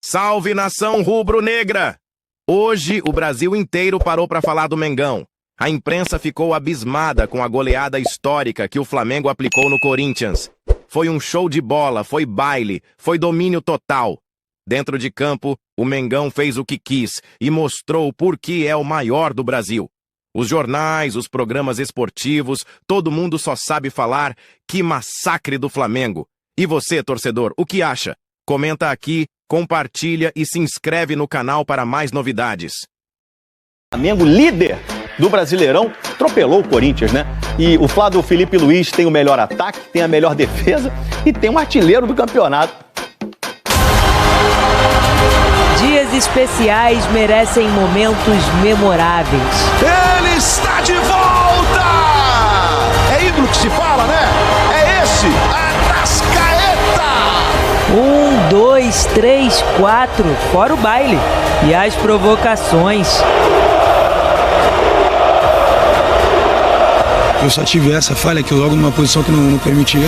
Salve, nação rubro-negra! Hoje o Brasil inteiro parou para falar do Mengão. A imprensa ficou abismada com a goleada histórica que o Flamengo aplicou no Corinthians. Foi um show de bola, foi baile, foi domínio total. Dentro de campo, o Mengão fez o que quis e mostrou por que é o maior do Brasil. Os jornais, os programas esportivos, todo mundo só sabe falar que massacre do Flamengo. E você, torcedor, o que acha? Comenta aqui, compartilha e se inscreve no canal para mais novidades. Flamengo, líder do Brasileirão, atropelou o Corinthians, né? E o Flávio Felipe Luiz tem o melhor ataque, tem a melhor defesa e tem um artilheiro do campeonato. Dias especiais merecem momentos memoráveis. Ele está de volta! É ídolo que se fala, né? É esse, Arrascaeta! 1, 2, 3, 4, fora o baile e as provocações. Eu só tive essa falha aqui logo numa posição que não permitia.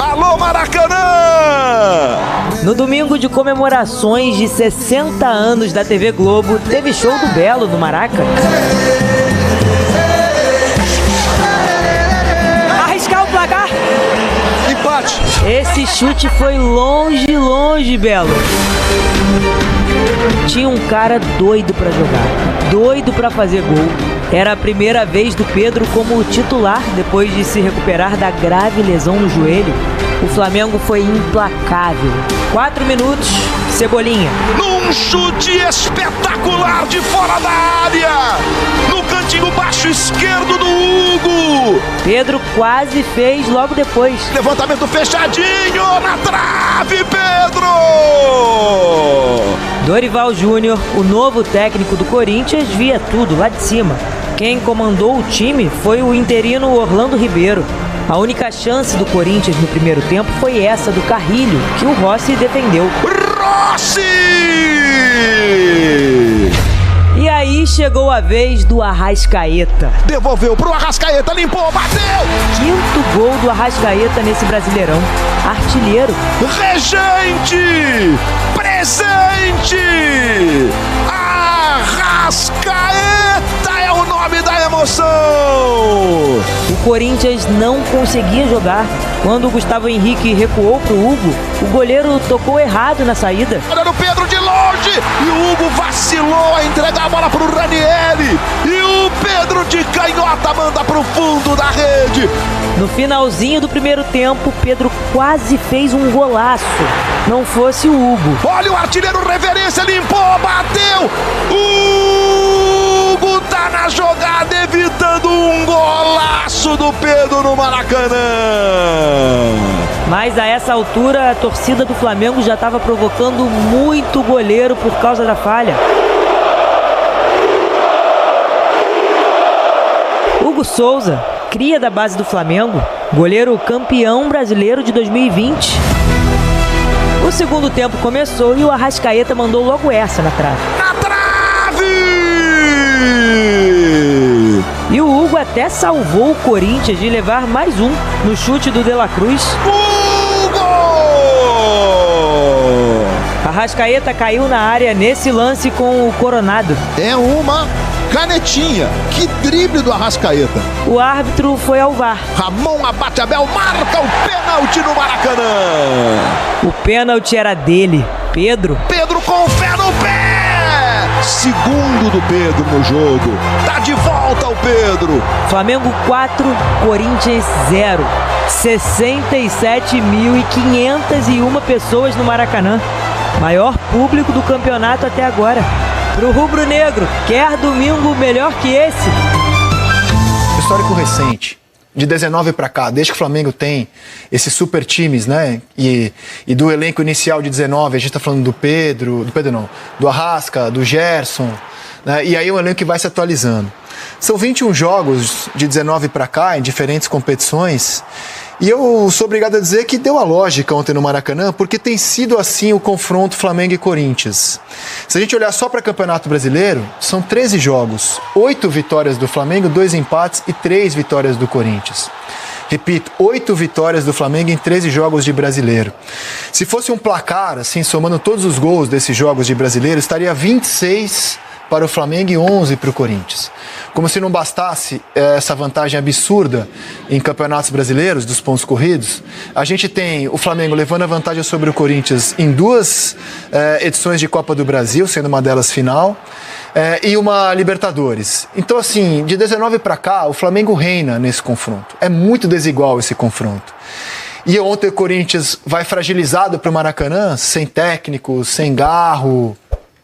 Alô, Maracanã! No domingo de comemorações de 60 anos da TV Globo, teve show do Belo no Maraca. Arriscar o placar? Empate! Esse chute foi longe, longe, Belo. Tinha um cara doido pra jogar, doido pra fazer gol. Era a primeira vez do Pedro como titular depois de se recuperar da grave lesão no joelho. O Flamengo foi implacável. 4 minutos, Cebolinha. Num chute espetacular de fora da área! No cantinho baixo esquerdo do Hugo! Pedro quase fez logo depois. Levantamento fechadinho na trave, Pedro! Dorival Júnior, o novo técnico do Corinthians, via tudo lá de cima. Quem comandou o time foi o interino Orlando Ribeiro. A única chance do Corinthians no primeiro tempo foi essa do Carrilho, que o Rossi defendeu. Rossi! E aí chegou a vez do Arrascaeta. Devolveu pro Arrascaeta, limpou, bateu! 5º gol do Arrascaeta nesse Brasileirão. Artilheiro. Regente! Presente! Arrascaeta é o nome da emoção! O Corinthians não conseguia jogar. Quando o Gustavo Henrique recuou pro Hugo, o goleiro tocou errado na saída. Olha no Pedro de longe! E o Hugo vacilou a entregar a bola pro Ranieri! E o Pedro de canhota manda pro fundo da rede! No finalzinho do primeiro tempo, Pedro quase fez um golaço. Não fosse o Hugo. Olha o artilheiro, reverência, limpou, bateu! Hugo tá na jogada, evitando um golaço do Pedro no Maracanã! Mas a essa altura, a torcida do Flamengo já estava provocando muito o goleiro por causa da falha. Hugo Souza, cria da base do Flamengo, goleiro campeão brasileiro de 2020. O segundo tempo começou e o Arrascaeta mandou logo essa na trave. Na trave! E o Hugo até salvou o Corinthians de levar mais um no chute do De La Cruz. Hugo! Arrascaeta caiu na área nesse lance com o Coronado. É uma canetinha. Que drible do Arrascaeta. O árbitro foi ao VAR. Ramon Abate-Abel marca o pênalti no Maracanã. O pênalti era dele, Pedro. Pedro com o pé no pé. Segundo do Pedro no jogo. Tá de volta o Pedro. Flamengo 4, Corinthians 0. 67.501 pessoas no Maracanã. Maior público do campeonato até agora. Pro rubro-negro, quer domingo melhor que esse? Histórico recente, de 19 para cá, desde que o Flamengo tem esses super times, né? E do elenco inicial de 19, a gente tá falando do do Arrasca, do Gerson, né? E aí o elenco que vai se atualizando. São 21 jogos de 19 para cá, em diferentes competições. E eu sou obrigado a dizer que deu a lógica ontem no Maracanã, porque tem sido assim o confronto Flamengo e Corinthians. Se a gente olhar só para o Campeonato Brasileiro, são 13 jogos, 8 vitórias do Flamengo, 2 empates e 3 vitórias do Corinthians. Repito, 8 vitórias do Flamengo em 13 jogos de Brasileiro. Se fosse um placar, assim, somando todos os gols desses jogos de Brasileiro, estaria 26 para o Flamengo e 11 para o Corinthians. Como se não bastasse essa vantagem absurda em campeonatos brasileiros, dos pontos corridos, a gente tem o Flamengo levando a vantagem sobre o Corinthians em 2 edições de Copa do Brasil, sendo uma delas final, e uma Libertadores. Então, assim, de 19 para cá, o Flamengo reina nesse confronto. É muito desigual esse confronto. E ontem o Corinthians vai fragilizado para o Maracanã, sem técnico, sem garro,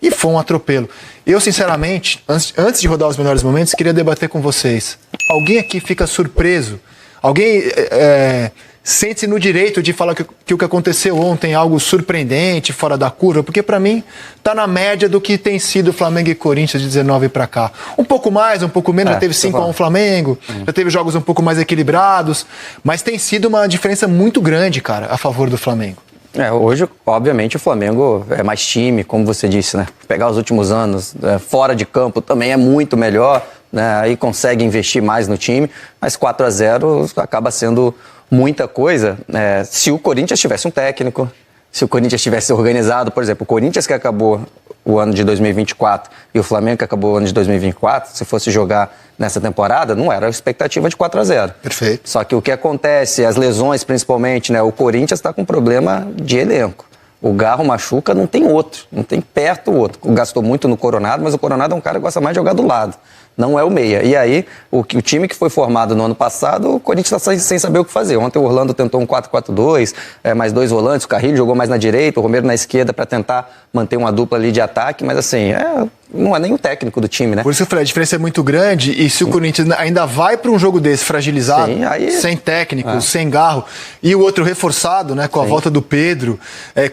e foi um atropelo. Eu, sinceramente, antes de rodar os melhores momentos, queria debater com vocês. Alguém aqui fica surpreso? Alguém sente-se no direito de falar que o que aconteceu ontem é algo surpreendente, fora da curva? Porque, para mim, está na média do que tem sido Flamengo e Corinthians de 19 para cá. Um pouco mais, um pouco menos, já teve 5-1 Flamengo, já teve jogos um pouco mais equilibrados, mas tem sido uma diferença muito grande, cara, a favor do Flamengo. Hoje, obviamente, o Flamengo é mais time, como você disse, né? Pegar os últimos anos, fora de campo também é muito melhor, né? Aí consegue investir mais no time, mas 4-0 acaba sendo muita coisa. Se o Corinthians tivesse um técnico, se o Corinthians tivesse organizado, por exemplo, o Corinthians que acabou o ano de 2024 e o Flamengo que acabou o ano de 2024, se fosse jogar nessa temporada, não era a expectativa de 4-0. Perfeito. Só que o que acontece, as lesões principalmente, né? O Corinthians está com problema de elenco. O Garro machuca, não tem outro, não tem perto o outro. Gastou muito no Coronado, mas o Coronado é um cara que gosta mais de jogar do lado. Não é o meia. E aí, o time que foi formado no ano passado, o Corinthians está sem saber o que fazer. Ontem o Orlando tentou um 4-4-2, mais 2 volantes, o Carrilho jogou mais na direita, o Romero na esquerda para tentar manter uma dupla ali de ataque, mas assim, não é nem o técnico do time, né? Por isso que eu falei, a diferença é muito grande, e se o Corinthians ainda vai para um jogo desse fragilizado, sem técnico, sem garro, e o outro reforçado, né, com a volta do Pedro,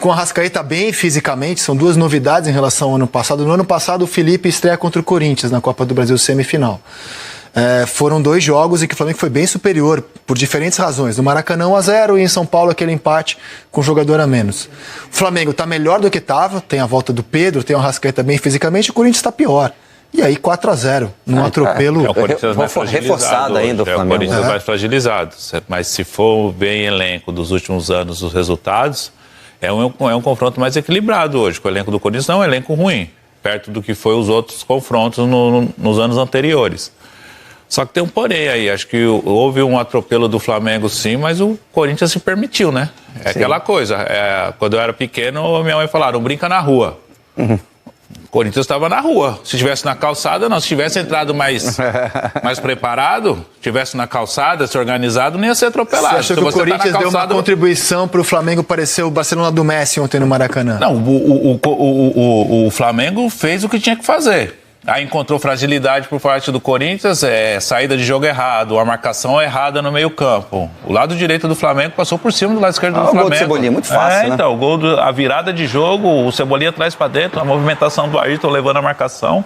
com a Arrascaeta bem fisicamente, são 2 novidades em relação ao ano passado. No ano passado o Felipe estreia contra o Corinthians na Copa do Brasil semifinal. Foram 2 jogos em que o Flamengo foi bem superior, por diferentes razões. No Maracanã 1-0 e em São Paulo aquele empate com jogador a menos. O Flamengo está melhor do que estava, tem a volta do Pedro, tem o Arrascaeta bem fisicamente, o Corinthians está pior. E aí 4-0, num atropelo. O Corinthians mais reforçado ainda o Flamengo. O Corinthians mais fragilizado. Mas se for bem elenco dos últimos anos, os resultados, é um confronto mais equilibrado hoje. O elenco do Corinthians não é um elenco ruim, perto do que foi os outros confrontos nos anos anteriores. Só que tem um porém aí, acho que houve um atropelo do Flamengo sim, mas o Corinthians se permitiu, né? É aquela coisa, quando eu era pequeno, minha mãe falava, não brinca na rua. O Corinthians estava na rua, se estivesse na calçada não, se tivesse entrado mais preparado, estivesse na calçada, se organizado, não ia ser atropelado. Você achou que o Corinthians deu uma contribuição para o Flamengo parecer o Barcelona do Messi ontem no Maracanã? Não, o Flamengo fez o que tinha que fazer. Aí encontrou fragilidade por parte do Corinthians, saída de jogo errado, a marcação errada no meio campo. O lado direito do Flamengo passou por cima do lado esquerdo do Flamengo. O gol do Cebolinha, muito fácil, né? Então, a virada de jogo, o Cebolinha traz pra dentro, a movimentação do Ayrton levando a marcação.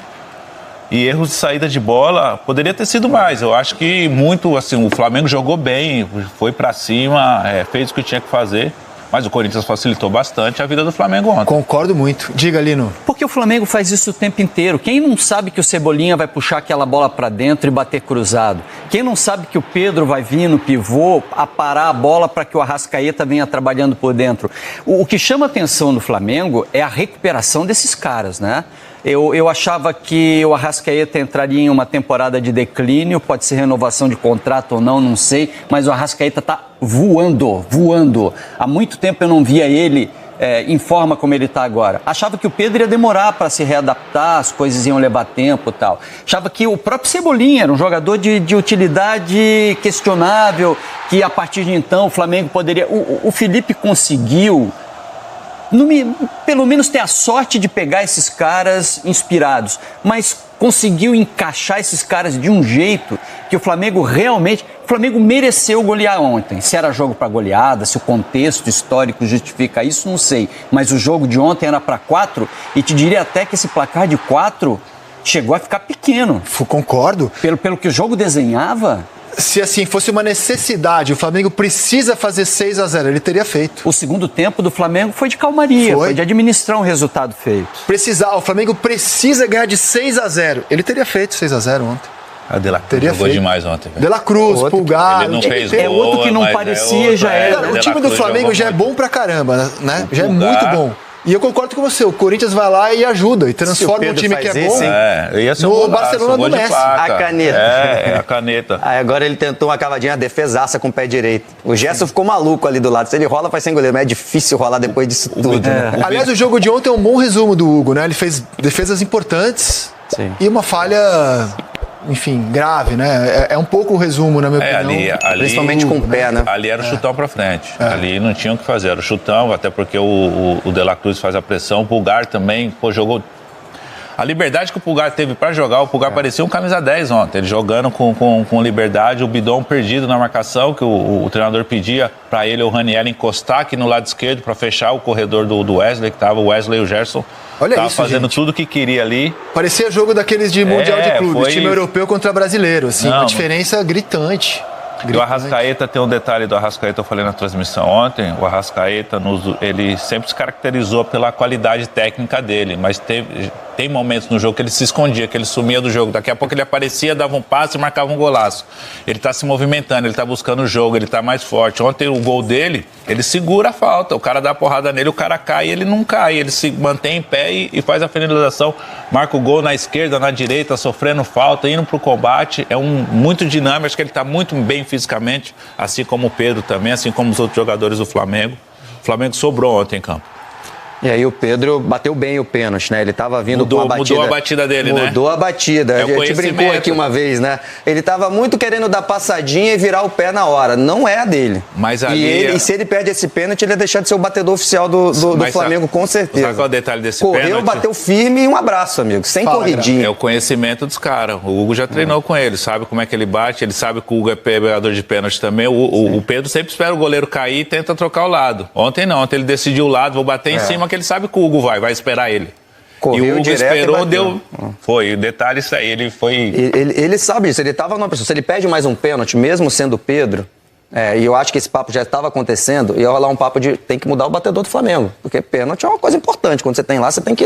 E erros de saída de bola, poderia ter sido mais. Eu acho que muito, assim, o Flamengo jogou bem, foi pra cima, fez o que tinha que fazer. Mas o Corinthians facilitou bastante a vida do Flamengo ontem. Concordo muito. Diga, Lino. Porque o Flamengo faz isso o tempo inteiro. Quem não sabe que o Cebolinha vai puxar aquela bola para dentro e bater cruzado? Quem não sabe que o Pedro vai vir no pivô a parar a bola para que o Arrascaeta venha trabalhando por dentro? O que chama atenção no Flamengo é a recuperação desses caras, né? Eu achava que o Arrascaeta entraria em uma temporada de declínio, pode ser renovação de contrato ou não, não sei, mas o Arrascaeta está voando. Há muito tempo eu não via ele em forma como ele está agora. Achava que o Pedro ia demorar para se readaptar, as coisas iam levar tempo e tal. Achava que o próprio Cebolinha era um jogador de utilidade questionável, que a partir de então o Flamengo poderia... O Felipe conseguiu... pelo menos ter a sorte de pegar esses caras inspirados, mas conseguiu encaixar esses caras de um jeito que o Flamengo mereceu golear ontem. Se era jogo para goleada, se o contexto histórico justifica isso, não sei. Mas o jogo de ontem era para 4 e te diria até que esse placar de 4 chegou a ficar pequeno. Concordo. Pelo que o jogo desenhava... Se assim fosse uma necessidade, o Flamengo precisa fazer 6-0, ele teria feito. O segundo tempo do Flamengo foi de calmaria, foi de administrar um resultado feito. O Flamengo precisa ganhar de 6-0, ele teria feito 6-0 ontem. A De La Cruz Teria jogou feito. demais ontem. De La Cruz, Pulgar. Ele não fez é gol, outro que não mas parecia, outro, já era. Cara, De o time La do Cruz Flamengo jogou já é muito. bom pra caramba, né? Já é Pulgar. muito bom. E eu concordo com você, o Corinthians vai lá e ajuda, e transforma um Pedro time que faz é isso, bom hein? Ia ser no golaço, Barcelona gol do de Messi. placa. A caneta. É a caneta. Aí agora ele tentou uma cavadinha, defesaça com o pé direito. O Gerson ficou maluco ali do lado. Se ele rola, faz sem goleiro. Mas é difícil rolar depois disso tudo. Né? Aliás, o jogo de ontem é um bom resumo do Hugo, né? Ele fez defesas importantes e uma falha, enfim, grave, né? É um pouco o resumo, na minha opinião. Ali, Principalmente com o pé, né? Ali era o chutão pra frente. Ali não tinha o que fazer, era o chutão, até porque o De La Cruz faz a pressão. O Pulgar também, jogou. A liberdade que o Pulgar teve pra jogar, o Pulgar parecia um camisa 10 ontem. Ele jogando com liberdade, o Bidon perdido na marcação, que o treinador pedia pra ele, o Ranieri, encostar aqui no lado esquerdo pra fechar o corredor do Wesley, que tava o Wesley e o Gerson. Olha tava isso, fazendo gente. tudo que queria ali. Parecia jogo daqueles de Mundial de Clubes, foi- time europeu contra brasileiro, assim, Não, uma diferença gritante. E o Arrascaeta, tem um detalhe do Arrascaeta, eu falei na transmissão ontem, o Arrascaeta, ele sempre se caracterizou pela qualidade técnica dele, mas tem momentos no jogo que ele se escondia, que ele sumia do jogo, daqui a pouco ele aparecia, dava um passe e marcava um golaço. Ele está se movimentando, ele está buscando o jogo, ele está mais forte. Ontem o gol dele, ele segura a falta, o cara dá a porrada nele, o cara cai e ele não cai, ele se mantém em pé e faz a finalização, marca o gol na esquerda, na direita, sofrendo falta, indo pro combate, muito dinâmico, acho que ele está muito bem fisicamente, assim como o Pedro também, assim como os outros jogadores do Flamengo. O Flamengo sobrou ontem em campo. E aí o Pedro bateu bem o pênalti, né? Ele tava vindo com a batida. Mudou a batida dele, né? Mudou a batida. É o A gente conhecimento. brincou aqui uma vez, né? Ele tava muito querendo dar passadinha e virar o pé na hora. Não é a dele. Mas ali E se ele perde esse pênalti, ele ia deixar de ser o batedor oficial do Flamengo, com certeza. Sabe qual é o detalhe desse Correu, pênalti? bateu firme e um abraço, amigo. Sem corridinha. É o conhecimento dos caras. O Hugo já treinou com ele, sabe como é que ele bate, ele sabe que o Hugo é pegador de pênalti também. O Pedro sempre espera o goleiro cair e tenta trocar o lado. Ontem não, ontem ele decidiu o lado, vou bater em cima, que ele sabe que o Hugo vai esperar ele. Correu e o Hugo direto esperou, e bateu. deu. Foi, o detalhe isso aí, ele foi. Ele sabe isso, ele estava numa pessoa. Se ele pede mais um pênalti, mesmo sendo o Pedro, e eu acho que esse papo já estava acontecendo, ia rolar um papo de tem que mudar o batedor do Flamengo. Porque pênalti é uma coisa importante. Quando você tem lá, você tem que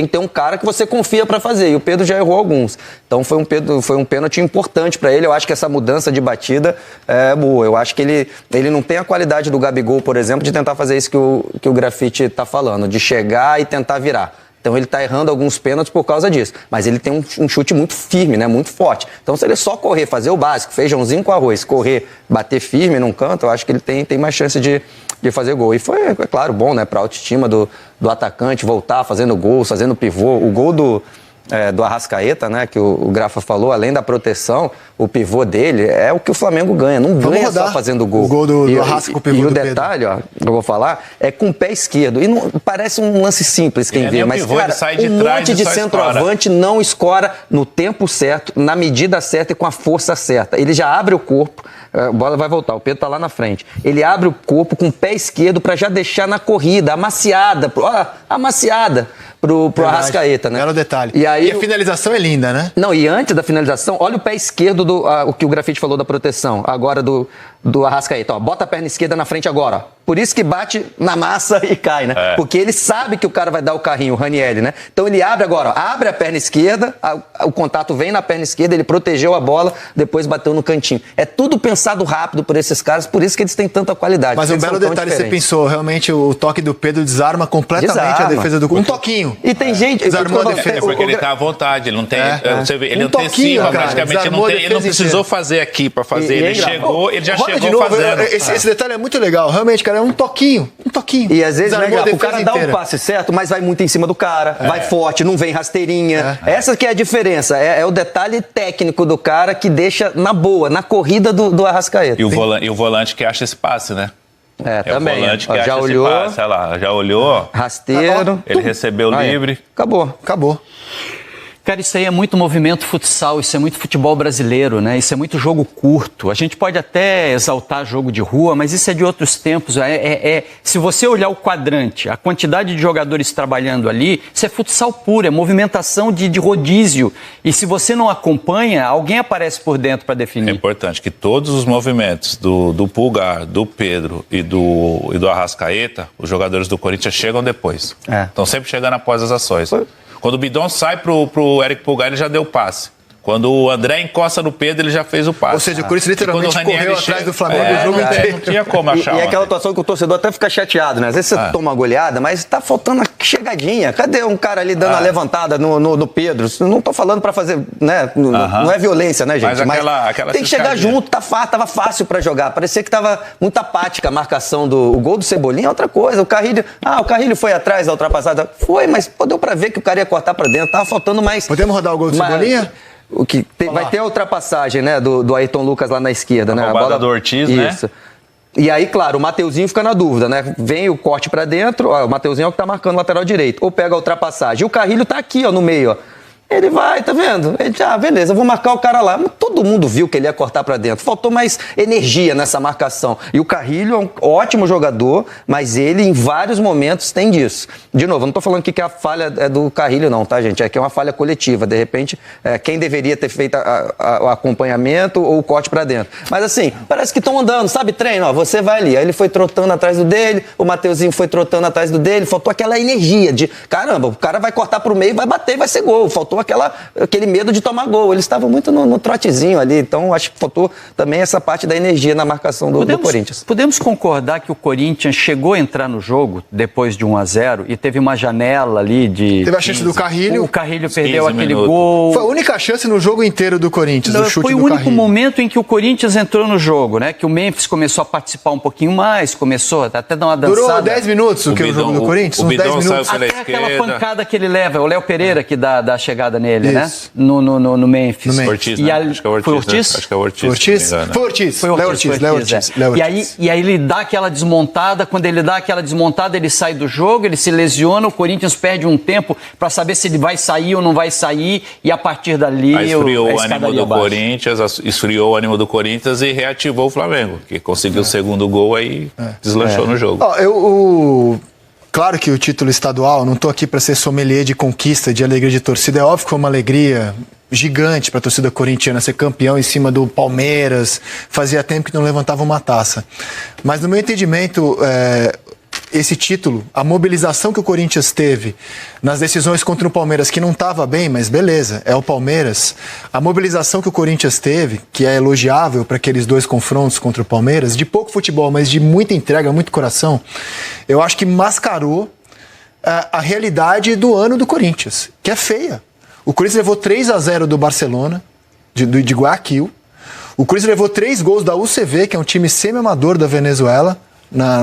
ter um cara que você confia para fazer. E o Pedro já errou alguns. Então foi um pênalti importante para ele. Eu acho que essa mudança de batida é boa. Eu acho que ele não tem a qualidade do Gabigol, por exemplo, de tentar fazer isso que o Grafite está falando, de chegar e tentar virar. Então ele está errando alguns pênaltis por causa disso. Mas ele tem um chute muito firme, né? Muito forte. Então se ele só correr, fazer o básico, feijãozinho com arroz, correr, bater firme num canto, eu acho que ele tem mais chance de fazer gol. E foi, é claro, bom, né? Para a autoestima do atacante voltar fazendo gols, fazendo pivô. O gol do Arrascaeta, né? Que o Grafa falou, além da proteção, o pivô dele é o que o Flamengo ganha. Não ganha só fazendo gol. O gol do Arrasca com o pivô e o do detalhe, ó, eu vou falar, é com o pé esquerdo. E não, parece um lance simples quem vê, mas pivô, cara, ele sai de um trás monte e de só centroavante não escora no tempo certo, na medida certa e com a força certa. Ele já abre o corpo, a bola vai voltar, o Pedro tá lá na frente. Ele abre o corpo com o pé esquerdo para já deixar na corrida, amaciada pro Arrascaeta, né? Era o detalhe. E aí a finalização é linda, né? Não, e antes da finalização, olha o pé esquerdo o que o Grafite falou da proteção, agora do Arrascaeta, ó, bota a perna esquerda na frente agora, ó. Por isso que bate na massa e cai, né? Porque ele sabe que o cara vai dar o carrinho, o Ranieri, né? Então ele abre agora, ó, abre a perna esquerda, o contato vem na perna esquerda, ele protegeu a bola, depois bateu no cantinho. É tudo pensado rápido por esses caras, por isso que eles têm tanta qualidade. Mas um belo detalhe, você pensou, realmente o toque do Pedro desarma completamente a defesa do... Um toquinho. E tem gente... Desarmou a defesa. É porque ele tá à vontade, ele não tem... Você vê, ele Um toquinho, antecipa, cara, praticamente ele não precisou fazer aqui pra fazer. Ele chegou, ele já Roda de chegou novo, fazendo. Esse detalhe é muito legal, realmente, cara, é um toquinho. E às vezes, né, Desarmou a o cara defesa dá inteira. um passe certo, mas vai muito em cima do cara, vai forte, não vem rasteirinha. Essa que é a diferença, é o detalhe técnico do cara que deixa na boa, na corrida do Arrascaeta. E o volante que acha esse passe, né? Também. O volante que Ó, acha já esse olhou, passe, olha lá, já olhou. rasteiro. Ele recebeu livre. Acabou. Cara, isso aí é muito movimento futsal, isso é muito futebol brasileiro, né? Isso é muito jogo curto. A gente pode até exaltar jogo de rua, mas isso é de outros tempos. Se você olhar o quadrante, a quantidade de jogadores trabalhando ali, isso é futsal puro, é movimentação de rodízio. E se você não acompanha, alguém aparece por dentro para definir. É importante que todos os movimentos do Pulgar, do Pedro e do Arrascaeta, os jogadores do Corinthians chegam depois. Estão sempre chegando após as ações. Quando o Bidon sai pro Eric Pulgar, ele já deu passe. Quando o André encosta no Pedro, ele já fez o passe. Ou seja, o Corinthians literalmente correu atrás do Flamengo o jogo inteiro. Não tinha como achar. E é aquela atuação que o torcedor até fica chateado, né? Às vezes você toma uma goleada, mas tá faltando a chegadinha. Cadê um cara ali dando a levantada no Pedro? Não tô falando pra fazer, né? Não é violência, né, gente? Mas aquela tem que chegar junto, tava fácil pra jogar. Parecia que tava muito apática a marcação o gol do Cebolinha é outra coisa. O Carrilho foi atrás da ultrapassada. Foi, mas deu pra ver que o cara ia cortar pra dentro. Tava faltando mais... Podemos rodar o gol do Cebolinha? Vai ter a ultrapassagem, né, do Ayrton Lucas lá na esquerda, né? A bola do Ortiz, isso, né? E aí, claro, o Mateuzinho fica na dúvida, né? Vem o corte pra dentro, ó, o Mateuzinho é o que tá marcando o lateral direito. Ou pega a ultrapassagem. E o Carrilho tá aqui, ó, no meio, ó. Ele vai, tá vendo? Ele, beleza, eu vou marcar o cara lá. Mas todo mundo viu que ele ia cortar pra dentro. Faltou mais energia nessa marcação. E o Carrilho é um ótimo jogador, mas ele, em vários momentos, tem disso. De novo, eu não tô falando que a falha é do Carrilho, não, tá, gente? É que é uma falha coletiva. De repente, quem deveria ter feito o acompanhamento ou o corte pra dentro. Mas assim, parece que estão andando, sabe? Treino, ó, você vai ali. Aí ele foi trotando atrás do dele, o Mateuzinho foi trotando atrás do dele. Faltou aquela energia de, caramba, o cara vai cortar pro meio, vai bater, vai ser gol. Faltou aquele medo de tomar gol. Eles estavam muito no trotezinho ali, então acho que faltou também essa parte da energia na marcação do Corinthians. Podemos concordar que o Corinthians chegou a entrar no jogo depois de 1-0 e teve uma janela ali de... Teve a chance do Carrilho. O Carrilho perdeu aquele gol. Foi a única chance no jogo inteiro do Corinthians, o chute Foi do o único Carrilho. momento em que o Corinthians entrou no jogo, né? Que o Memphis começou a participar um pouquinho mais, começou até dar uma dançada. Durou 10 minutos o jogo do Corinthians? O Bidão 10 minutos. saiu pela Até aquela esquerda. pancada que ele leva, o Léo Pereira que dá a chegada nele, Isso. né? No Memphis. Ortiz, E né? ali, Acho que é o Ortiz. foi Ortiz? Né? Acho que é o Ortiz. Ortiz? Se não me engano. Foi Ortiz. Foi Léo Ortiz. E aí ele dá aquela desmontada, quando ele dá aquela desmontada, ele sai do jogo, ele se lesiona, o Corinthians perde um tempo para saber se ele vai sair ou não vai sair, e a partir dali Aí esfriou o ânimo do abaixo. Corinthians, esfriou o ânimo do Corinthians e reativou o Flamengo, que conseguiu o segundo gol aí deslanchou no jogo. Claro que o título estadual, não estou aqui para ser sommelier de conquista, de alegria de torcida. É óbvio que foi uma alegria gigante para a torcida corintiana ser campeão em cima do Palmeiras. Fazia tempo que não levantava uma taça. Mas no meu entendimento, esse título, a mobilização que o Corinthians teve nas decisões contra o Palmeiras, que não estava bem, mas beleza, é o Palmeiras. A mobilização que o Corinthians teve, que é elogiável para aqueles dois confrontos contra o Palmeiras, de pouco futebol, mas de muita entrega, muito coração, eu acho que mascarou a realidade do ano do Corinthians, que é feia. O Corinthians levou 3-0 do Barcelona, de Guayaquil. O Corinthians levou 3 gols da UCV, que é um time semi-amador da Venezuela,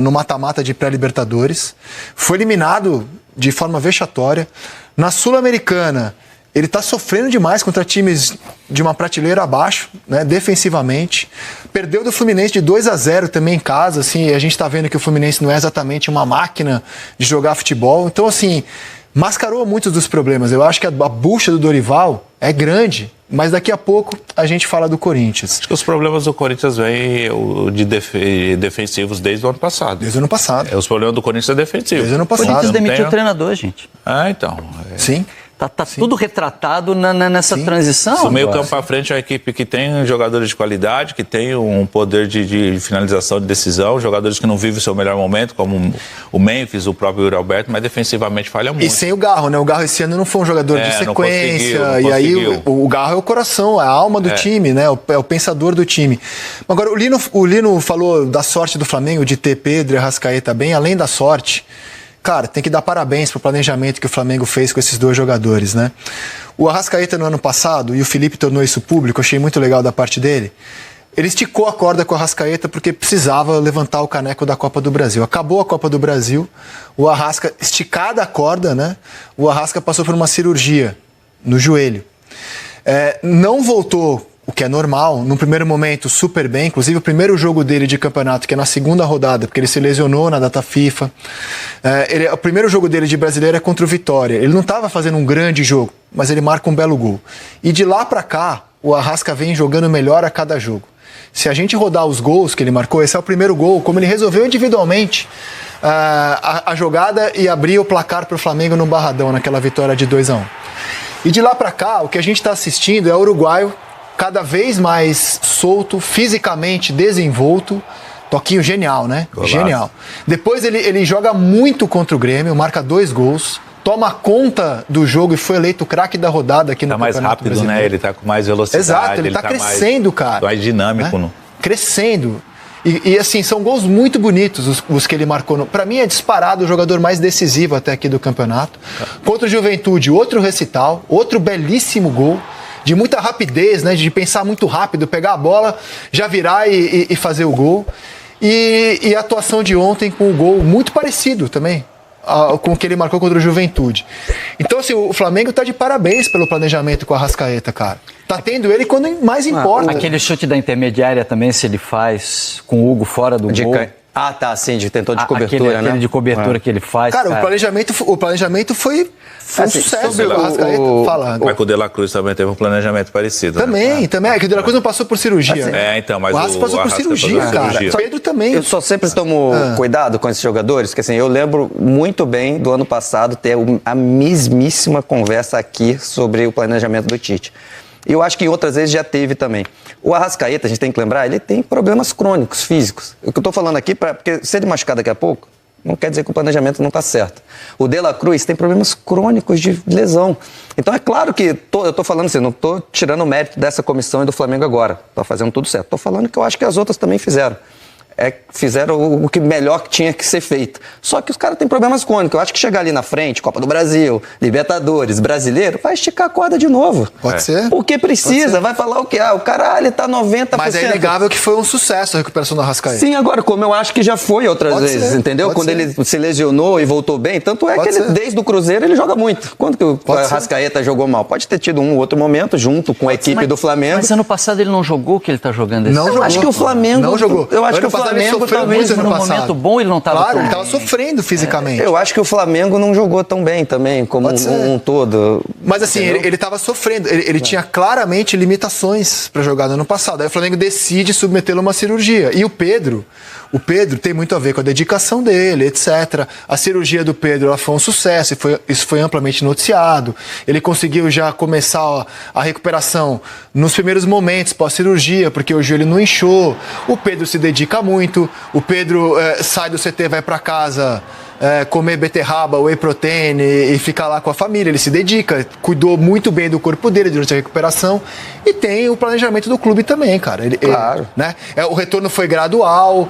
no mata-mata de pré-Libertadores. Foi eliminado de forma vexatória. Na Sul-Americana, ele está sofrendo demais contra times de uma prateleira abaixo, né, defensivamente. Perdeu do Fluminense de 2-0 também em casa. Assim, a gente está vendo que o Fluminense não é exatamente uma máquina de jogar futebol. Então, assim, mascarou muitos dos problemas. Eu acho que a bucha do Dorival é grande, mas daqui a pouco a gente fala do Corinthians. Acho que os problemas do Corinthians vêm defensivos desde o ano passado. Desde o ano passado. Os problemas do Corinthians é defensivo. Desde o ano O passado. Corinthians demitiu o treinador, gente. Então. Sim. Tá tudo retratado nessa transição. Do meio campo para frente é uma equipe que tem jogadores de qualidade, que tem um poder de finalização, de decisão, jogadores que não vivem o seu melhor momento, como o Memphis, o próprio Yuri Alberto, mas defensivamente falha muito. E sem o Garro, né? O Garro esse ano não foi um jogador de sequência. Não e aí conseguiu. o Garro é o coração, é a alma do time, né? É o pensador do time. Agora, o Lino falou da sorte do Flamengo de ter Pedro e Arrascaeta bem, além da sorte. Cara, tem que dar parabéns pro planejamento que o Flamengo fez com esses dois jogadores, né? O Arrascaeta no ano passado, e o Felipe tornou isso público, achei muito legal da parte dele, ele esticou a corda com o Arrascaeta porque precisava levantar o caneco da Copa do Brasil. Acabou a Copa do Brasil, o Arrasca, esticada a corda, né? O Arrasca passou por uma cirurgia no joelho. Não voltou, o que é normal, no primeiro momento super bem, inclusive o primeiro jogo dele de campeonato, que é na segunda rodada, porque ele se lesionou na data FIFA. O primeiro jogo dele de brasileiro é contra o Vitória. Ele não estava fazendo um grande jogo, mas ele marca um belo gol. E de lá para cá, o Arrasca vem jogando melhor a cada jogo. Se a gente rodar os gols que ele marcou, esse é o primeiro gol, como ele resolveu individualmente a jogada e abrir o placar para o Flamengo no Barradão, naquela vitória de 2-1. E de lá para cá, o que a gente está assistindo é o uruguaio cada vez mais solto, fisicamente desenvolto. Toquinho genial, né? Golaço. Genial. Depois ele joga muito contra o Grêmio, marca 2 gols. toma conta do jogo e foi eleito o craque da rodada aqui no Campeonato Campeonato Brasileiro. Brasileiro. Né? Ele tá com mais velocidade. Exato, ele tá crescendo, cara. Mais dinâmico. Né? Né? Crescendo. E assim, são gols muito bonitos os que ele marcou. Para mim é disparado o jogador mais decisivo até aqui do campeonato. Contra o Juventude, outro recital, outro belíssimo gol. De muita rapidez, né? De pensar muito rápido, pegar a bola, já virar e fazer o gol. E a atuação de ontem com o gol muito parecido também com o que ele marcou contra o Juventude. Então, assim, o Flamengo tá de parabéns pelo planejamento com a Arrascaeta, cara. Tá tendo ele quando mais importa. Aquele chute da intermediária também, se ele faz com o Hugo fora do gol. Ah, tá, sim, tentou de cobertura, né? Aquele de cobertura que ele faz. Cara, o planejamento foi um sucesso. O Arrascaeta falando. Mas com o De La Cruz também teve um planejamento parecido. Também, né? também. É que o De La Cruz não passou por cirurgia. Mas o Arrascaeta passou por cirurgia, cara. O Pedro também. Eu só sempre tomo cuidado com esses jogadores, porque assim, eu lembro muito bem do ano passado ter a mesmíssima conversa aqui sobre o planejamento do Tite. E eu acho que outras vezes já teve também. O Arrascaeta, a gente tem que lembrar, ele tem problemas crônicos, físicos. O que eu estou falando aqui, porque se ele machucar daqui a pouco, não quer dizer que o planejamento não está certo. O De La Cruz tem problemas crônicos de lesão. Então é claro que eu estou falando assim, não estou tirando o mérito dessa comissão e do Flamengo agora. Está fazendo tudo certo. Estou falando que eu acho que as outras também fizeram. Fizeram o que melhor que tinha que ser feito. Só que os caras têm problemas crônicos. Eu acho que chegar ali na frente, Copa do Brasil, Libertadores, Brasileiro, vai esticar a corda de novo. Pode ser. Porque precisa, vai falar o quê? O cara, ele tá 90%. Mas é inegável que foi um sucesso a recuperação do Arrascaeta. Sim, agora, como eu acho que já foi outras vezes, entendeu? Quando ele se lesionou e voltou bem, tanto é que ele, desde o Cruzeiro, ele joga muito. Quando que o Arrascaeta jogou mal? Pode ter tido um outro momento junto com a equipe do Flamengo. Mas ano passado ele não jogou o que ele tá jogando esse ano. Eu acho que o Flamengo... Não jogou. Eu acho que o Flamengo talvez no momento bom ele não estava Claro, ele estava sofrendo fisicamente. Eu acho que o Flamengo não jogou tão bem também, como um todo. Mas assim, ele estava sofrendo. Ele tinha claramente limitações para jogar no ano passado. Aí o Flamengo decide submetê-lo a uma cirurgia. E o Pedro tem muito a ver com a dedicação dele, etc. A cirurgia do Pedro ela foi um sucesso, isso foi amplamente noticiado. Ele conseguiu já começar a recuperação nos primeiros momentos pós-cirurgia, porque o joelho não inchou. O Pedro se dedica muito. O Pedro sai do CT, vai para casa comer beterraba, whey protein e ficar lá com a família. Ele se dedica, cuidou muito bem do corpo dele durante a recuperação e tem o planejamento do clube também, cara. Claro. Né? O retorno foi gradual,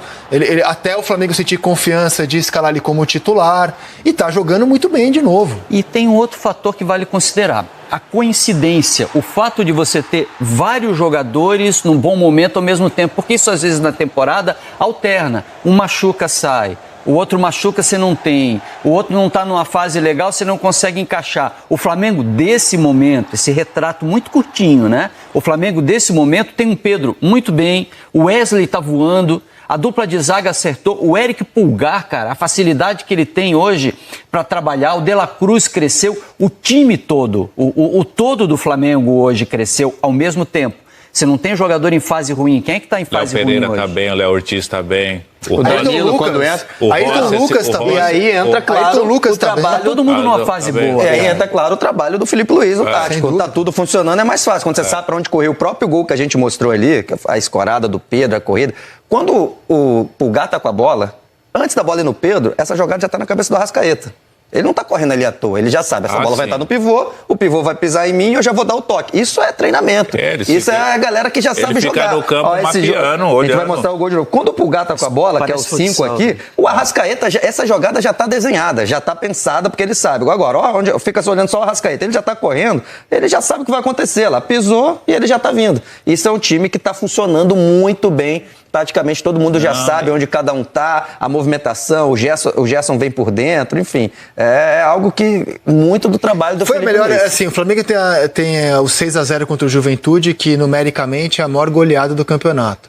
até o Flamengo sentir confiança de escalar ele como titular e tá jogando muito bem de novo. E tem um outro fator que vale considerar. A coincidência, o fato de você ter vários jogadores num bom momento ao mesmo tempo, porque isso às vezes na temporada alterna. Um machuca, sai. O outro machuca, você não tem. O outro não está numa fase legal, você não consegue encaixar. O Flamengo desse momento, esse retrato muito curtinho, né? O Flamengo desse momento tem um Pedro muito bem, o Wesley está voando, a dupla de zaga acertou, o Eric Pulgar, cara, a facilidade que ele tem hoje para trabalhar, o De La Cruz cresceu, o time todo, o todo do Flamengo hoje cresceu ao mesmo tempo. Você não tem jogador em fase ruim. Quem é que está em fase ruim hoje? Léo Pereira está bem, o Léo Ortiz está bem. O Danilo, quando entra. Ayrton Lucas também. E aí entra, claro, Lucas o trabalho. também. Todo mundo numa fase boa. E aí entra, claro, o trabalho do Felipe Luiz, o tático. Tá tudo funcionando, é mais fácil. Quando você sabe para onde correr, o próprio gol que a gente mostrou ali, a escorada do Pedro, a corrida. Quando o Pulgar tá com a bola, antes da bola ir no Pedro, essa jogada já tá na cabeça do Arrascaeta. Ele não tá correndo ali à toa, ele já sabe, essa bola vai estar no pivô, o pivô vai pisar em mim e eu já vou dar o toque. Isso é treinamento. Isso é a galera que já sabe jogar. Ele fica no campo maquiando, olhando. A gente vai mostrar o gol de novo. Quando o Pulgar tá com a bola, que é o 5 aqui, o Arrascaeta, essa jogada já tá desenhada, já tá pensada, porque ele sabe. Agora, onde fica olhando só o Arrascaeta, ele já tá correndo, ele já sabe o que vai acontecer lá. Pisou e ele já tá vindo. Isso é um time que tá funcionando muito bem. Praticamente todo mundo já sabe onde cada um tá, a movimentação, o Gerson vem por dentro, enfim. É algo que muito do trabalho do Felipe melhor, Luiz. assim, o Flamengo tem o 6-0 contra o Juventude, que numericamente é a maior goleada do campeonato.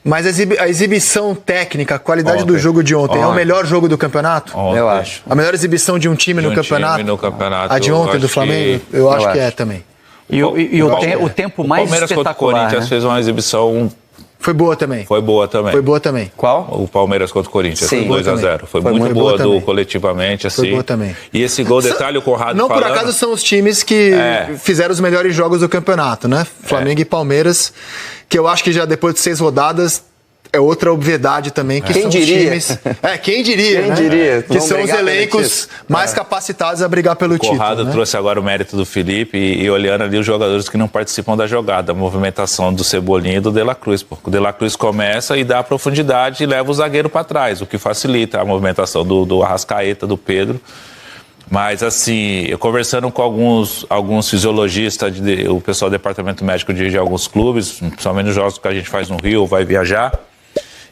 Mas a exibição técnica, a qualidade do jogo de ontem, é o melhor jogo do campeonato? Eu acho. A melhor exibição de um time no campeonato? A de ontem do Flamengo? Eu acho que é também. E o tempo mais Palmeiras espetacular, contra o Corinthians fez uma exibição... Foi boa também. Foi boa também. Qual? O Palmeiras contra o Corinthians. Sim. 2-0. Foi muito boa coletivamente, assim. Foi boa também. E esse gol, detalhe, o Conrado não falando... por acaso são os times que fizeram os melhores jogos do campeonato, né? Flamengo e Palmeiras, que eu acho que já depois de 6 rodadas é outra obviedade também, que Quem são diria? os times... quem diria, Quem né? diria? Que Vamos são os brigar pelo elencos título. mais capacitados a brigar pelo Conrado título, né? trouxe agora o mérito do Felipe e olhando ali os jogadores que não participam da jogada, a movimentação do Cebolinha e do De La Cruz. Porque o De La Cruz começa e dá profundidade e leva o zagueiro para trás, o que facilita a movimentação do Arrascaeta, do Pedro. Mas, assim, eu conversando com alguns fisiologistas, o pessoal do departamento médico de alguns clubes, principalmente nos jogos que a gente faz no Rio, vai viajar,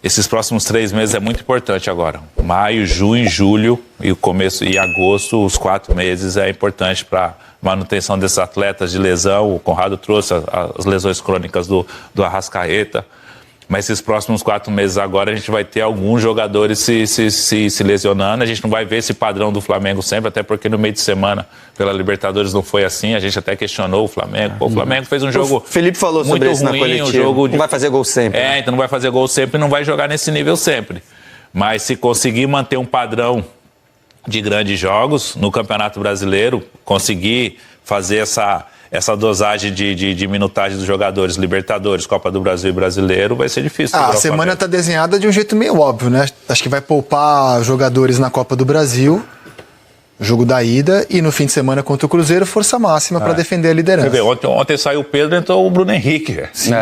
esses próximos 3 meses é muito importante agora. Maio, junho, julho e o começo e agosto, os 4 meses é importante para manutenção desses atletas de lesão. O Conrado trouxe as lesões crônicas do Arrascaeta. Mas esses próximos 4 meses agora a gente vai ter alguns jogadores se lesionando. A gente não vai ver esse padrão do Flamengo sempre, até porque no meio de semana, pela Libertadores, não foi assim. A gente até questionou o Flamengo. Pô, o Flamengo fez um jogo O Felipe falou muito sobre isso ruim, na coletiva. jogo Não vai fazer gol sempre. então não vai fazer gol sempre, não vai jogar nesse nível sempre. Mas se conseguir manter um padrão de grandes jogos no Campeonato Brasileiro, conseguir fazer essa dosagem de minutagem dos jogadores, Libertadores, Copa do Brasil e Brasileiro, vai ser difícil. A semana está desenhada de um jeito meio óbvio, né? Acho que vai poupar jogadores na Copa do Brasil, jogo da ida, e no fim de semana contra o Cruzeiro, força máxima para defender a liderança. Quer ver, ontem saiu o Pedro, entrou o Bruno Henrique. Sim.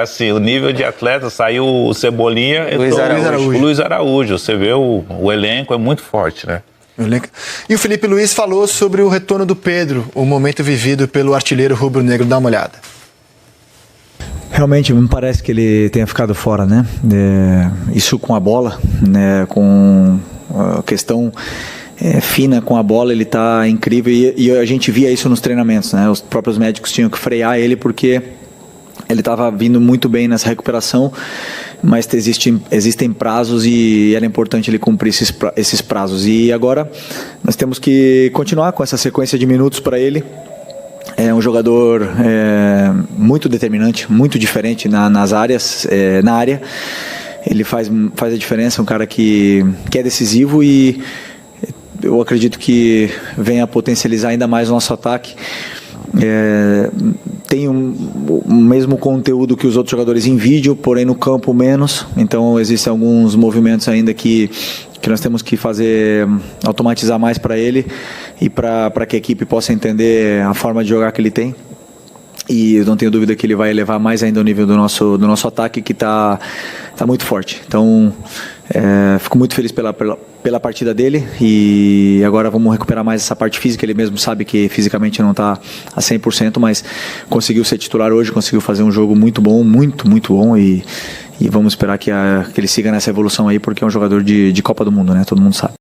Assim, o nível de atleta, saiu o Cebolinha, Luiz entrou o Luiz Araújo. Você vê, o elenco é muito forte, né? E o Felipe Luiz falou sobre o retorno do Pedro, o momento vivido pelo artilheiro rubro-negro. Dá uma olhada. Realmente me parece que ele tenha ficado fora, né? Isso com a bola, né? Com a questão fina com a bola, ele está incrível e a gente via isso nos treinamentos, né? Os próprios médicos tinham que frear ele porque ele estava vindo muito bem nessa recuperação, mas existem prazos e era importante ele cumprir esses prazos. E agora nós temos que continuar com essa sequência de minutos para ele. É um jogador muito determinante, muito diferente nas áreas, na área. Ele faz a diferença, um cara que é decisivo e eu acredito que venha a potencializar ainda mais o nosso ataque. Tem o mesmo conteúdo que os outros jogadores em vídeo, porém no campo menos. Então existem alguns movimentos ainda que nós temos que automatizar mais para ele e para que a equipe possa entender a forma de jogar que ele tem. E eu não tenho dúvida que ele vai elevar mais ainda o nível do nosso ataque, que está muito forte. Então, fico muito feliz pela partida dele e agora vamos recuperar mais essa parte física. Ele mesmo sabe que fisicamente não está a 100%, mas conseguiu ser titular hoje, conseguiu fazer um jogo muito bom, muito bom e vamos esperar que ele siga nessa evolução aí, porque é um jogador de Copa do Mundo, né? Todo mundo sabe.